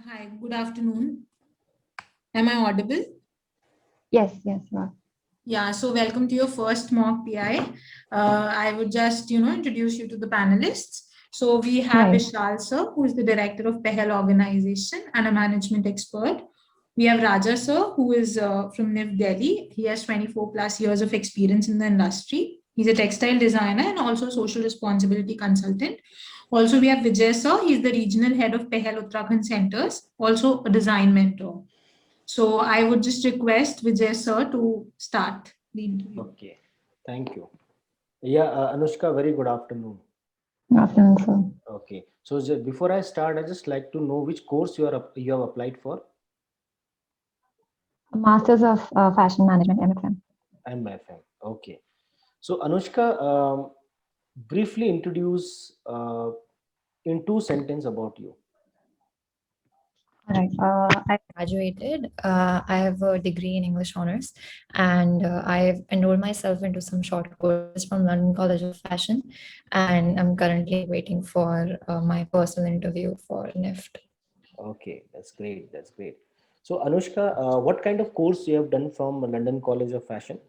Hi, good afternoon. Am I audible? Yes, yes, ma'am. Yeah, so welcome to your first mock PI. I would just, introduce you to the panelists. So we have Right. Vishal sir, who is the director of Pehel Organization and a management expert. We have Raja sir, who is from NIF Delhi. He has 24 plus years of experience in the industry. He's a textile designer and also social responsibility consultant. Also, we have Vijay sir. He's the regional head of Pehel Uttarakhand Centers, also a design mentor. So I would just request Vijay sir to start the interview. Okay, thank you. Yeah, Anushka, very good afternoon. Good afternoon, sir. Okay, so before I start, I just like to know which course you have applied for. Masters of Fashion Management, MFM. MFM. Okay, so Anushka, briefly introduce in two sentences about you. All right. I graduated. I have a degree in English honors, and I've enrolled myself into some short courses from London College of Fashion, and I'm currently waiting for my personal interview for NIFT. Okay, that's great. That's great. So Anushka, what kind of course you have done from London College of Fashion?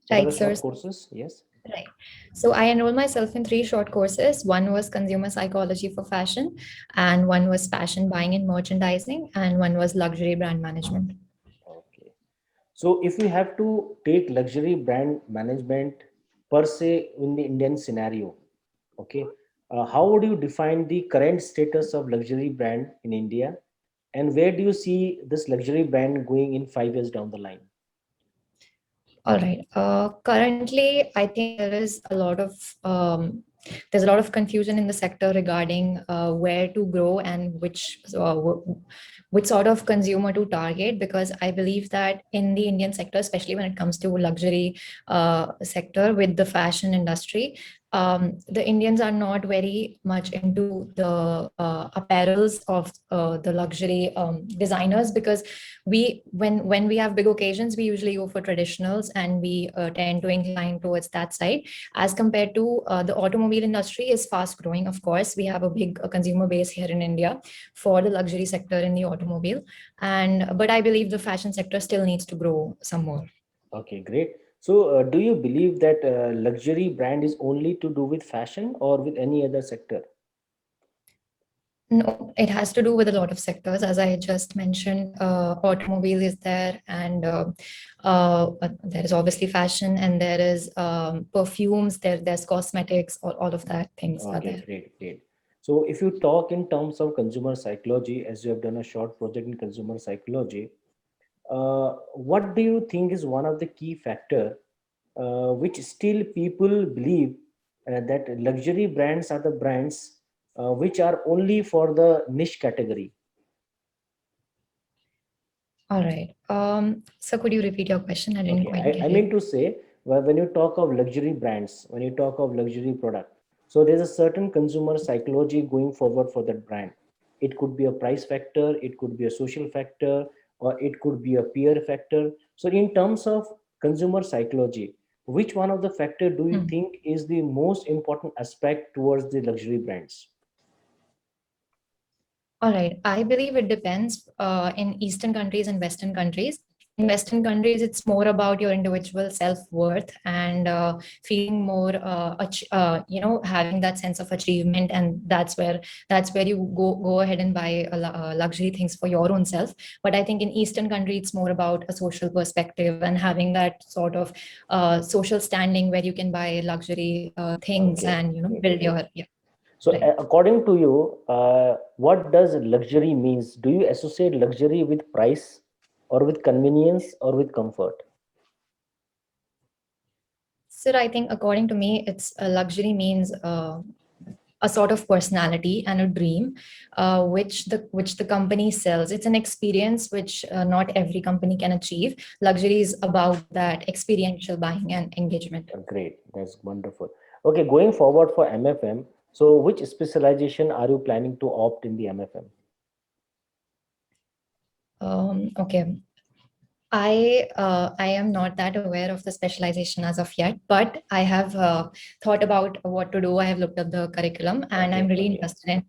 What are Right, the sir. short courses? Yes. Right. So I enrolled myself in three short courses. One was consumer psychology for fashion, and one was fashion buying and merchandising, and one was luxury brand management. Okay. So if we have to take luxury brand management per se in the Indian scenario, okay, how would you define the current status of luxury brand in India, and where do you see this luxury brand going in 5 years down the line? All right. Currently, I think there's a lot of confusion in the sector regarding where to grow and which sort of consumer to target. Because I believe that in the Indian sector, especially when it comes to luxury sector with the fashion industry, the Indians are not very much into the apparels of the luxury designers, because when we have big occasions, we usually go for traditionals, and we tend to incline towards that side, as compared to the automobile industry is fast growing. Of course, we have a big consumer base here in India for the luxury sector in the automobile, and but I believe the fashion sector still needs to grow some more. Okay, great. So do you believe that luxury brand is only to do with fashion or with any other sector? No, it has to do with a lot of sectors. As I just mentioned, automobile is there, and there is obviously fashion, and there is perfumes, there's cosmetics, all of that things are Okay, there. great, great. So if you talk in terms of consumer psychology, as you have done a short project in consumer psychology, what do you think is one of the key factor which still people believe that luxury brands are the brands which are only for the niche category? All right. So could you repeat your question? I didn't Okay, quite I get it. mean to say, well, when you talk of luxury brands, when you talk of luxury product, so there's a certain consumer psychology going forward for that brand. It could be a price factor, it could be a social factor, or it could be a peer factor. So, in terms of consumer psychology, which one of the factor do you Hmm. think is the most important aspect towards the luxury brands? All right. I believe it depends in Eastern countries and Western countries. In Western countries, it's more about your individual self-worth and feeling more, having that sense of achievement, and that's where you go ahead and buy luxury things for your own self. But I think in Eastern country, it's more about a social perspective and having that sort of social standing where you can buy luxury things Okay, and great, build great. your yeah. So, Right. according to you, what does luxury means? Do you associate luxury with price, or with convenience, or with comfort? So I think, according to me, it's a luxury means a sort of personality and a dream, which the company sells. It's an experience which not every company can achieve. Luxury is about that experiential buying and engagement. Great, that's wonderful. Okay, going forward for MFM, so which specialization are you planning to opt in the MFM? Okay. I am not that aware of the specialization as of yet, but I have thought about what to do. I have looked at the curriculum, and I'm Okay, really okay, interested in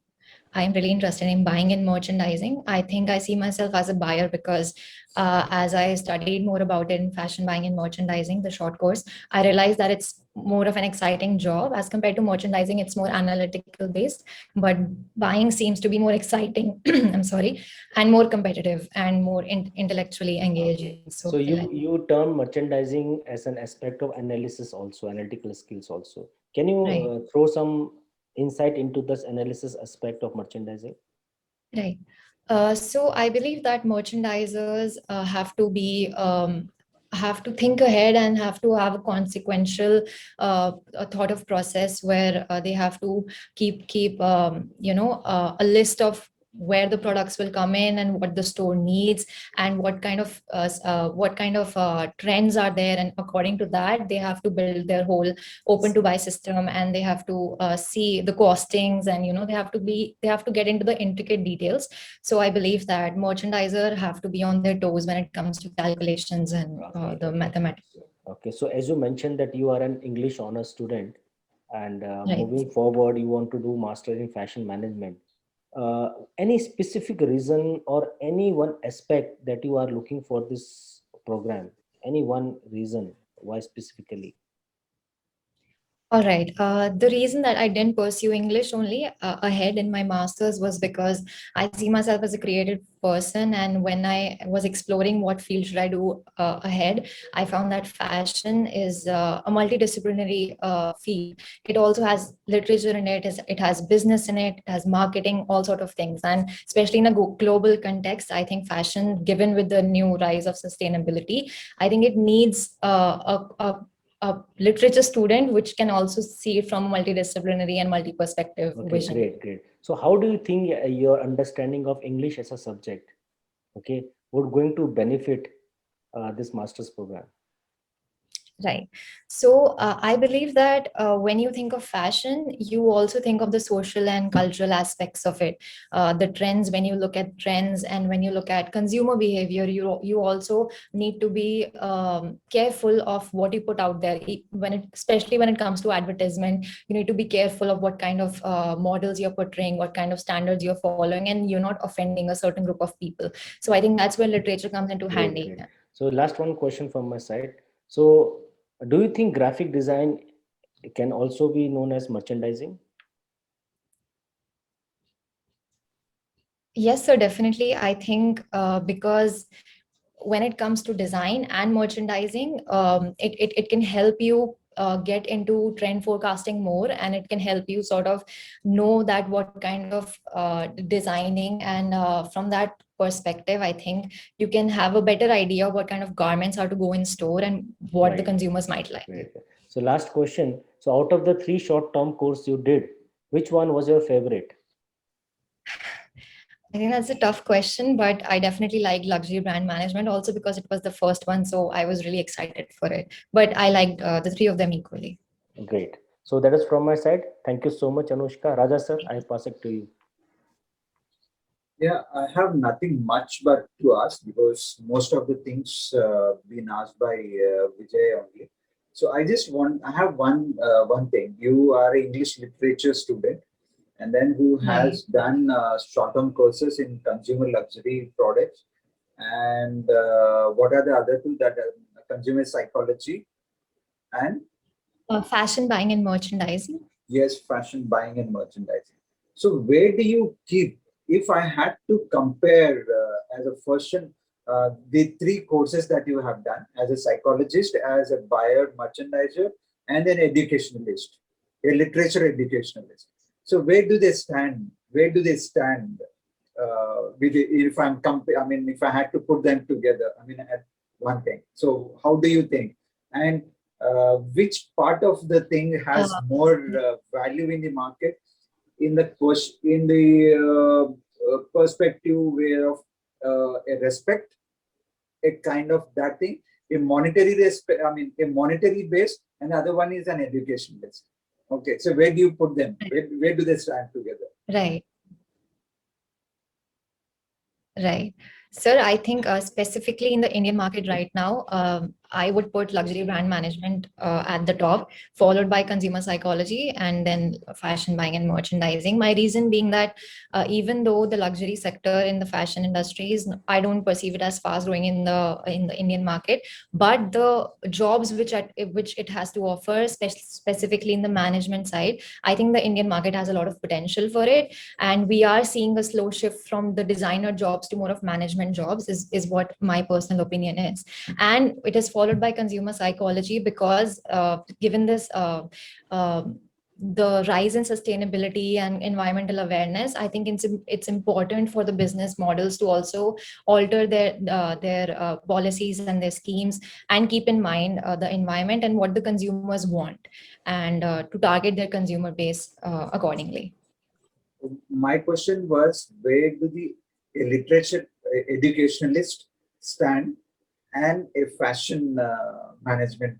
I'm really interested in buying and merchandising. I think I see myself as a buyer because as I studied more about it in fashion buying and merchandising, the short course, I realized that it's more of an exciting job as compared to merchandising. It's more analytical based, but buying seems to be more exciting. I'm sorry, and more competitive and more intellectually engaging. So you term merchandising as an aspect of analysis also, analytical skills also. Can you Right. throw some insight into this analysis aspect of merchandising? Right. So I believe that merchandisers have to think ahead and have to have a consequential a thought of process where they have to keep a list of where the products will come in and what the store needs and what kind of trends are there, and according to that they have to build their whole open to buy system, and they have to see the costings, and they have to get into the intricate details. So I believe that merchandiser have to be on their toes when it comes to calculations and the mathematics. Okay, so as you mentioned that you are an English honor student, and Right. moving forward you want to do master in fashion management. Any specific reason or any one aspect that you are looking for this program? Any one reason why specifically? All right. The reason that I didn't pursue English only ahead in my master's was because I see myself as a creative person. And when I was exploring what field should I do ahead, I found that fashion is a multidisciplinary field. It also has literature in it, it has business in it, it has marketing, all sort of things. And especially in a global context, I think fashion, given with the new rise of sustainability, I think it needs a literature student which can also see it from a multidisciplinary and multi-perspective Okay, vision. great. So how do you think your understanding of English as a subject, okay, would going to benefit this master's program? Right. So I believe that when you think of fashion, you also think of the social and cultural aspects of it. The trends, when you look at trends and when you look at consumer behavior, you also need to be careful of what you put out there. Especially when it comes to advertisement, you need to be careful of what kind of models you're portraying, what kind of standards you're following, and you're not offending a certain group of people. So I think that's where literature comes into handy. Great. So last one question from my side. So do you think graphic design can also be known as merchandising? Yes, sir, definitely. I think because when it comes to design and merchandising, it can help you get into trend forecasting more, and it can help you sort of know that what kind of designing, and from that perspective, I think you can have a better idea of what kind of garments are to go in store and what the Right. consumers might like. Great. So last question. So out of the 3 short-term course you did, which one was your favorite? I think that's a tough question, but I definitely like luxury brand management also because it was the first one. So I was really excited for it. But I liked the 3 of them equally. Great. So that is from my side. Thank you so much, Anushka. Raja sir, I pass it to you. Yeah, I have nothing much but to ask because most of the things been asked by Vijay only. So I have one thing. You are an English literature student, and then who has done short-term courses in consumer luxury products, and what are the other two that are consumer psychology and Fashion buying and merchandising. yes, fashion buying and merchandising. So where do you keep, if I had to compare as a person, the 3 courses that you have done as a psychologist, as a buyer, merchandiser, and an educationalist, a literature educationalist. So where do they stand? Where do they stand? If if I had to put them together, at one thing. So how do you think? And which part of the thing has more value in the market in the perspective where of a respect, a kind of that thing, a monetary respect, a monetary base, and the other one is an education base. Okay, so where do you put them? Where do they stand together? Right. Right. Sir, I think specifically in the Indian market right now, I would put luxury brand management at the top, followed by consumer psychology, and then fashion buying and merchandising. My reason being that even though the luxury sector in the fashion industry is, I don't perceive it as fast growing in the Indian market, but the jobs which it has to offer, specifically in the management side, I think the Indian market has a lot of potential for it. And we are seeing a slow shift from the designer jobs to more of management jobs, is what my personal opinion is. And it is followed by consumer psychology, because given this the rise in sustainability and environmental awareness, I think it's important for the business models to also alter their policies and their schemes, and keep in mind the environment and what the consumers want, and to target their consumer base accordingly. My question was, where do the literature educationalist stand and a fashion management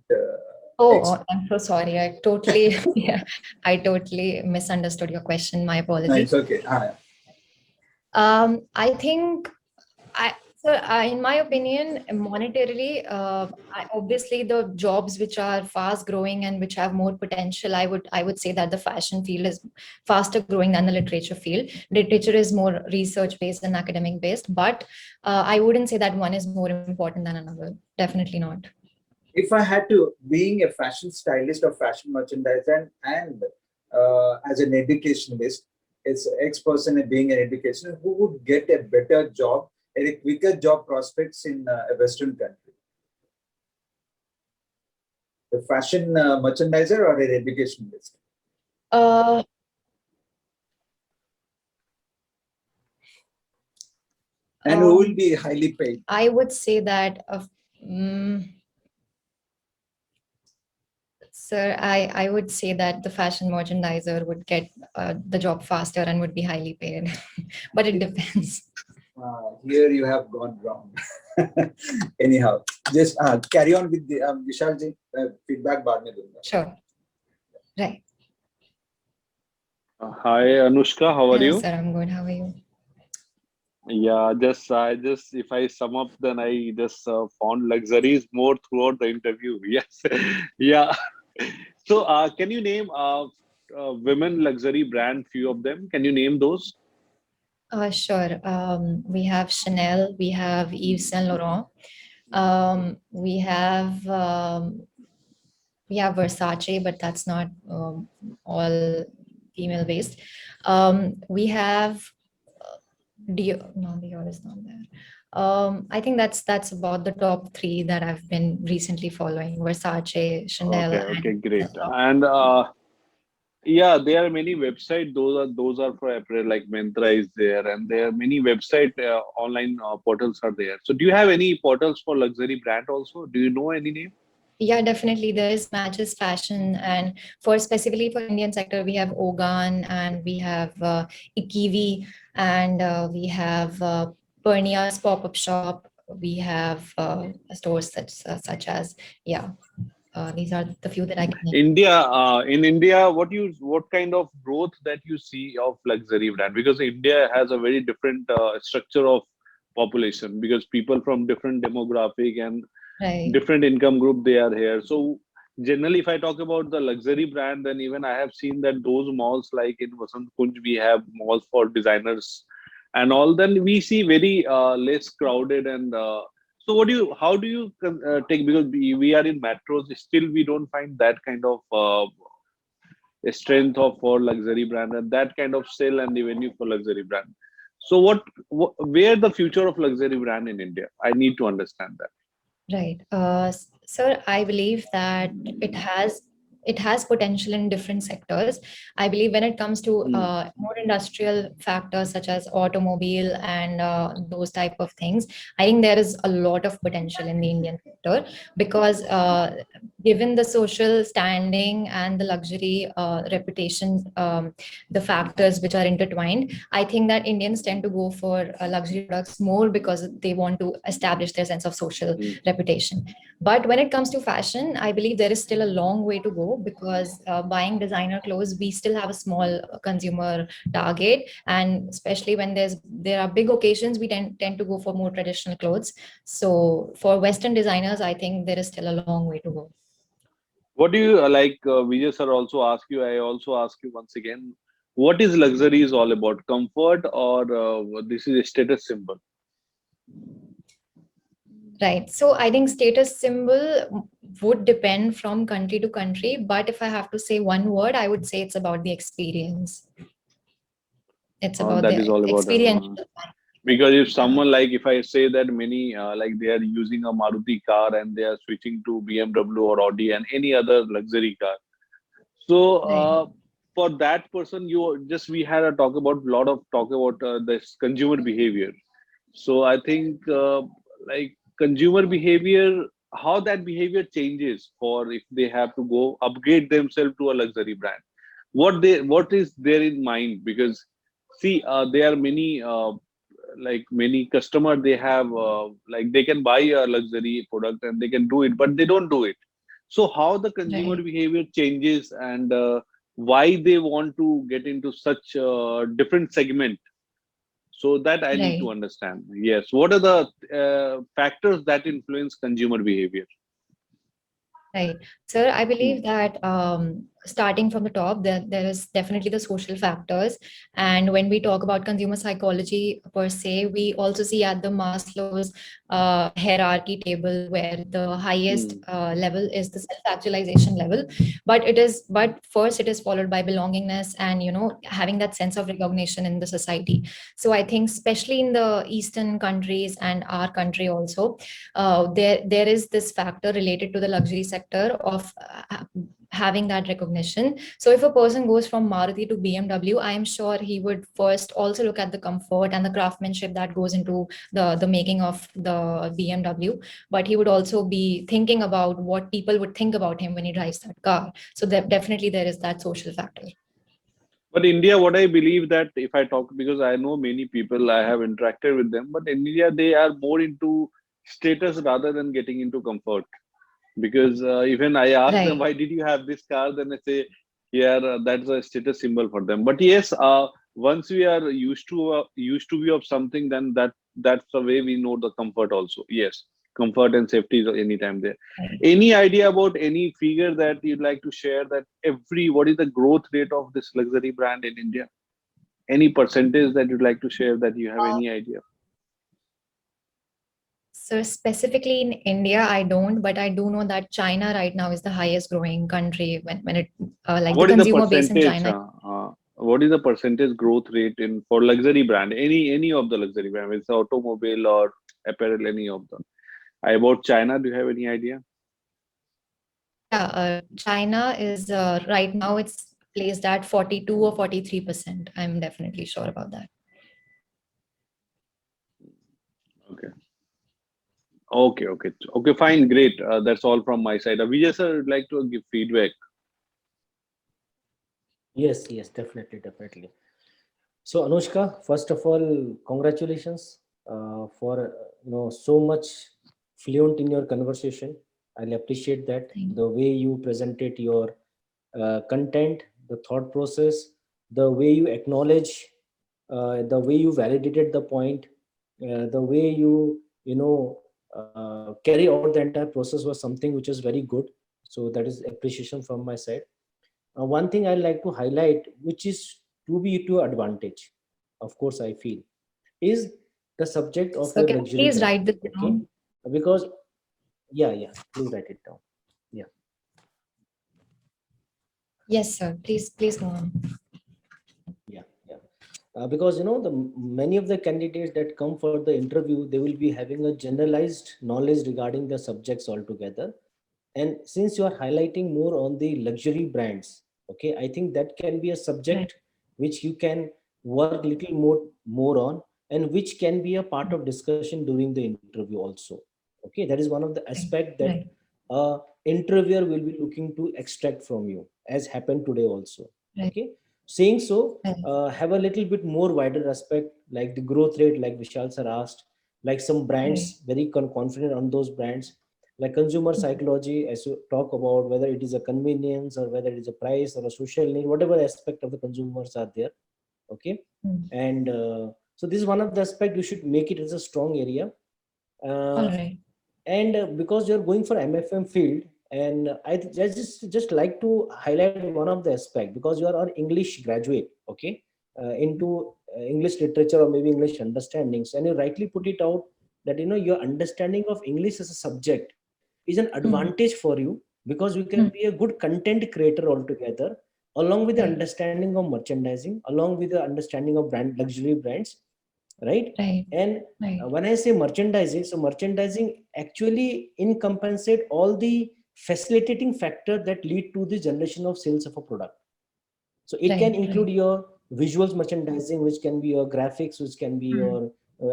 Oh, I'm so sorry. I totally, yeah, I totally misunderstood your question. My No, apologies. it's okay. I think in my opinion, monetarily, obviously the jobs which are fast growing and which have more potential, I would say that the fashion field is faster growing than the literature field. Literature is more research based and academic based, but I wouldn't say that one is more important than another. Definitely not. If I had to, being a fashion stylist or fashion merchandiser and as an educationalist, it's ex-person being an educationist, who would get a better job and a quicker job prospects in a Western country? A fashion merchandiser or an educationalist? Uh, And who will be highly paid? I would say that sir, I would say that the fashion merchandiser would get the job faster and would be highly paid, but it depends. Here you have gone wrong. Anyhow, just carry on with the Vishal ji, feedback baad mein dunga. Sure. Right. Hi Anushka, how are Hello, you? sir. I'm good. How are you? Yeah, I just if I sum up, then I just found luxuries more throughout the interview. Yes, yeah. So, can you name women luxury brand? Few of them. Can you name those? Sure. We have Chanel. We have Yves Saint Laurent. We have Versace, but that's not all female based. We have Dior. No, Dior is not there. I think that's about the top three that I've been recently following: Versace, Chanel, Okay, okay, and great. Saint Laurent. And yeah, there are many websites. Those are for apparel, like Myntra is there, and there are many website online portals are there. So, do you have any portals for luxury brand also? Do you know any name? Yeah, definitely. There is Matches Fashion, and for specifically for Indian sector, we have Ogan, and we have Ikivi, and we have Pernia's pop-up shop. We have stores such as, yeah. These are the few that I can name. In India, what kind of growth that you see of luxury brand? Because India has a very different structure of population, because people from different demographic and Right. different income group, they are here. So generally, if I talk about the luxury brand, then even I have seen that those malls, like in Vasant Kunj, we have malls for designers and all. Then we see very less crowded. And so how do you take, because we are in metros, still we don't find that kind of a strength of for luxury brand and that kind of sale and revenue for luxury brand. So where the future of luxury brand in India? I need to understand that. Right. Sir, I believe that it has potential in different sectors. I believe when it comes to more industrial factors such as automobile and those type of things, I think there is a lot of potential in the Indian sector, because given the social standing and the luxury reputation, the factors which are intertwined, I think that Indians tend to go for luxury products more because they want to establish their sense of social reputation. But when it comes to fashion, I believe there is still a long way to go. grow because buying designer clothes, we still have a small consumer target, and especially when there are big occasions, we tend to go for more traditional clothes. So for Western designers, I think there is still a long way to go. What do you like? Vijay sir also ask you. I also ask you once again. What is luxury is all about? Comfort or this is a status symbol? Right. So I think status symbol would depend from country to country. But if I have to say one word, I would say it's about the experience. It's about That is the all about. experiential. Because if someone like if I say that many like they are using a Maruti car and they are switching to BMW or Audi and any other luxury car, so Right. for that person, you just we had a lot of talk about this consumer behavior. So I think like consumer behavior, how that behavior changes for if they have to go upgrade themselves to a luxury brand. What is there in mind? Because see, there are many like many customer they have like they can buy a luxury product and they can do it, but they don't do it. So how the consumer Right. behavior changes and why they want to get into such a different segment, so that I need to Right. understand. Yes, what are the factors that influence consumer behavior? Right. Sir, I believe that starting from the top, there is definitely the social factors. And when we talk about consumer psychology per se, we also see at the Maslow's hierarchy table where the highest Hmm. level is the self-actualization level. But first it is followed by belongingness and, having that sense of recognition in the society. So I think especially in the Eastern countries and our country also, there is this factor related to the luxury sector of having that recognition. So if a person goes from Maruti to BMW, I am sure he would first also look at the comfort and the craftsmanship that goes into the making of the BMW, but he would also be thinking about what people would think about him when he drives that car. So definitely there is that social factor. But India, what I believe that if I talk, because I know many people, I have interacted with them, but in India, they are more into status rather than getting into comfort. Because even I ask them, Right. why did you have this car? Then they say, yeah, that's a status symbol for them. But yes, once we are used to be of something, then that's the way we know the comfort also. Yes, comfort and safety is anytime there. Right. Any idea about any figure that you'd like to share that what is the growth rate of this luxury brand in India? Any percentage that you'd like to share that you have any idea? So specifically in India, I don't, but I do know that China right now is the highest growing country when it like the What is the consumer base in percentage? China. What is the percentage growth rate in for luxury brand? Any of the luxury brand, it's automobile or apparel, any of them. About China, do you have any idea? Yeah, China is right now it's placed at 42 or 43%. I'm definitely sure about that. Okay. Okay. Fine. Great. That's all from my side. Vijay sir, would like to give feedback. Yes, yes, definitely. So Anushka, first of all, congratulations for so much fluent in your conversation. I'll appreciate that Thank the way you presented your content, the thought process, the way you acknowledge, the way you validated the point, the way you carry out the entire process was something which is very good. So that is appreciation from my side. One thing I like to highlight, which is to be to your advantage, of course, I feel, is the subject you. of So your can you luxury please brand. write this Okay, down? because yeah, please write it down. Yeah. Yes, sir. Please go on. Yeah. Because the many of the candidates that come for the interview, they will be having a generalized knowledge regarding the subjects altogether. And since you are highlighting more on the luxury brands, okay, I think that can be a Right. subject which you can work little more on, and which can be a part of discussion during the interview also. Okay, that is one of the Right. aspect that Right. a interviewer will be looking to extract from you, as happened today also. Right. Okay, saying so, Right. have a little bit more wider aspect, like the growth rate, like Vishal sir asked, like some Right. brands, very confident on those brands, like consumer psychology, as you talk about, whether it is a convenience or whether it is a price or a social need, whatever aspect of the consumers are there. Okay. Mm. And so this is one of the aspect you should make it as a strong area. All right. And because you're going for MFM field, and I just like to highlight one of the aspect, because you are an English graduate, okay, into English literature or maybe English understandings, and you rightly put it out that your understanding of English as a subject is an advantage for you, because you can be a good content creator altogether, along with the Right. understanding of merchandising, along with the understanding of luxury brands, right? Right. And Right. when I say merchandising, so merchandising actually encompasses all the facilitating factor that lead to the generation of sales of a product. So it can Right, include your visuals merchandising, which can be your graphics, which can be your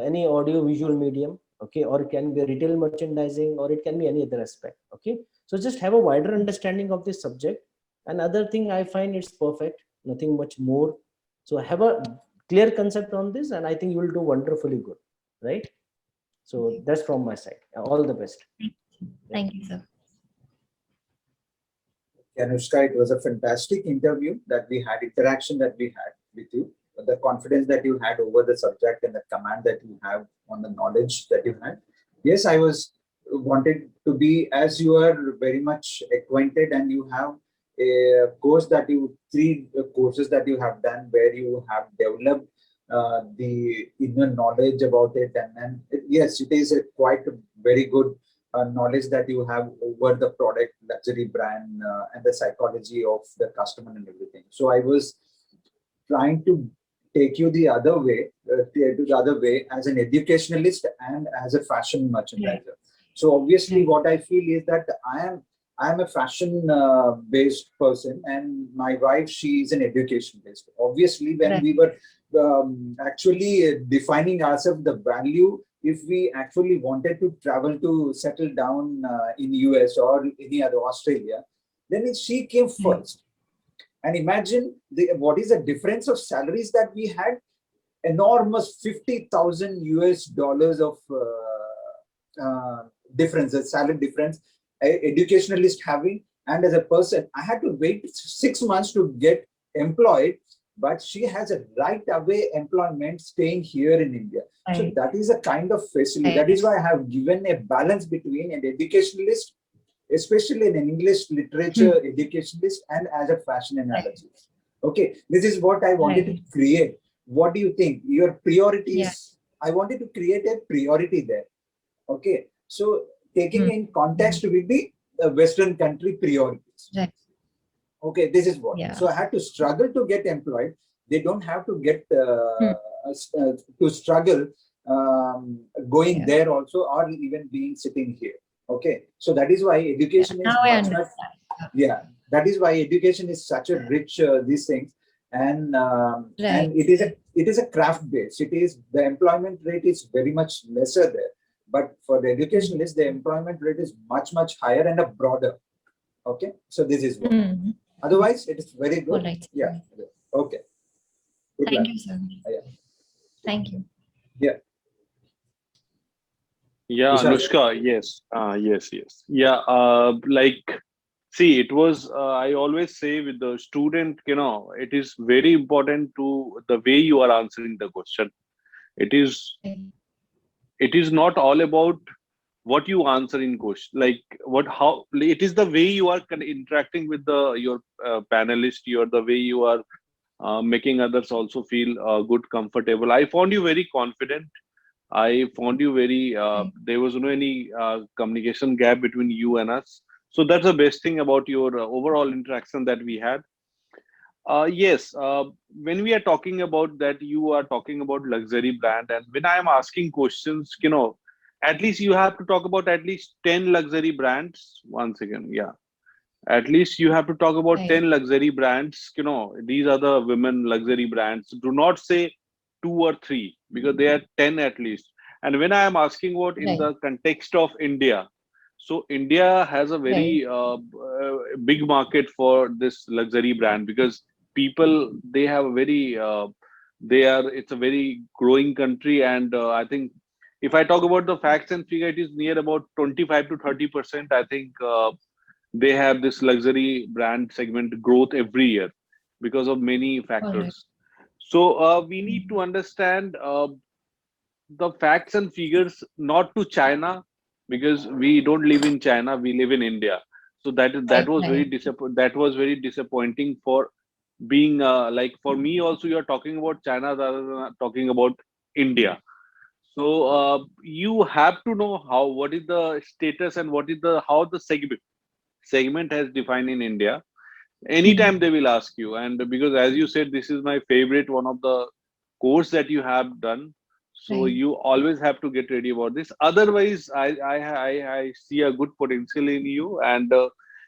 any audio visual medium, okay, or it can be a retail merchandising, or it can be any other aspect, okay. So just have a wider understanding of this subject. Another thing I find it's perfect, nothing much more. So have a clear concept on this, and I think you will do wonderfully good, right? So that's from my side. All the best. Thank you, sir. Anushka, it was a fantastic interview that we had, interaction that we had with you, the confidence that you had over the subject and the command that you have on the knowledge that you had. Yes, I was wanted to be, as you are very much acquainted and you have a course that you, three courses that you have done where you have developed the inner knowledge about it. And then, yes, it is a quite a very good knowledge that you have over the product, luxury brand, and the psychology of the customer and everything. So I was trying to take you the other way, as an educationalist and as a fashion merchandiser. So obviously, what I feel is that I am a fashion based person, and my wife, she is an education based. Obviously, when we were actually defining ourselves the value, if we actually wanted to travel to settle down in US or any other Australia, then she came first. And imagine what is the difference of salaries that we had. Enormous 50,000 US dollars of difference, a salary difference, educationalist having, and as a person, I had to wait 6 months to get employed, but she has a right away employment staying here in India. Right. So that is a kind of facility. Right. That is why I have given a balance between an educationalist, especially in an English literature educationalist, and as a fashion analyst. Okay, this is what I wanted to create. What do you think? Your priorities, I wanted to create a priority there. Okay, so taking in context with the Western country priorities. Right. Okay, this is what. Yeah. So I had to struggle to get employed. They don't have to get to struggle going there also, or even being sitting here. Okay, so that is why education is Now I much, understand. yeah, that is why education is such a rich these things, and Right. it is a craft base. It is, the employment rate is very much lesser there, but for the educationalists, the employment rate is much higher and a broader. Okay, so this is what. Otherwise, it is very good. All right. Yeah. Okay. Good Thank luck. you, sir. Yeah. Thank you. Yeah. Yeah, Vishal. Anushka, yes. Yes. Yeah, see, it was, I always say with the student, it is very important to the way you are answering the question. It is not all about what you answer in question, like how it is the way you are interacting with your panelist, the way you are making others also feel good, comfortable. I found you very confident. I found you very, there was no any communication gap between you and us. So that's the best thing about your overall interaction that we had. Yes, when we are talking about that, you are talking about luxury brand, and when I am asking questions, at least you have to talk about at least 10 luxury brands. Once again, yeah, at least you have to talk about 10 luxury brands. These are the women luxury brands. Do not say 2 or 3, because they are 10 at least. And when I am asking about in the context of India, so India has a very big market for this luxury brand, because people, they have a very it's a very growing country, and I think if I talk about the facts and figure, it is near about 25 to 30%. I think they have this luxury brand segment growth every year because of many factors. So we need to understand the facts and figures, not to China, because we don't live in China, we live in India. So that was very disappointing for being like for me also. You're talking about China rather than talking about India. So you have to know what is the status and what is the how the segment has defined in India. Anytime they will ask you, and because as you said, this is my favorite one of the course that you have done. So Right. you always have to get ready about this. Otherwise, I see a good potential in you, and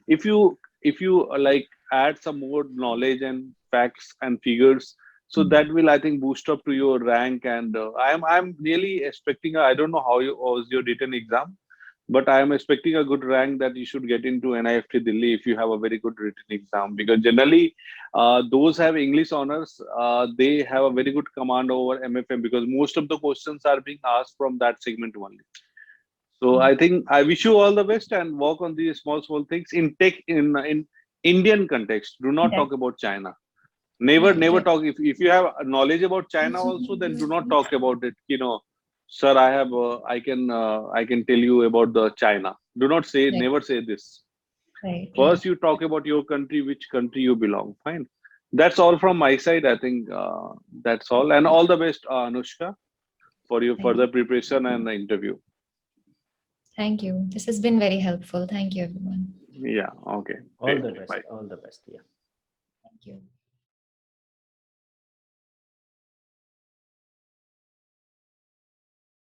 if you like add some more knowledge and facts and figures, so that will, I think, boost up to your rank. And I'm really expecting. I don't know how was your written exam, but I am expecting a good rank that you should get into NIFT Delhi if you have a very good written exam. Because generally, those have English honors, they have a very good command over MFM because most of the questions are being asked from that segment only. So I think I wish you all the best and work on these small things in tech in Indian context. Do not talk about China. Never talk. If you have knowledge about China also, then do not talk about it. Sir, I have I can tell you about the China. Do not say Right. never say this. Right. First, you talk about your country, which country you belong. Fine. That's all from my side. I think that's all. And all the best, Anushka, for your Thank further preparation and the interview. Thank you. This has been very helpful. Thank you, everyone. Yeah. Okay. All Great. the best. Bye. All the best. Yeah. Thank you.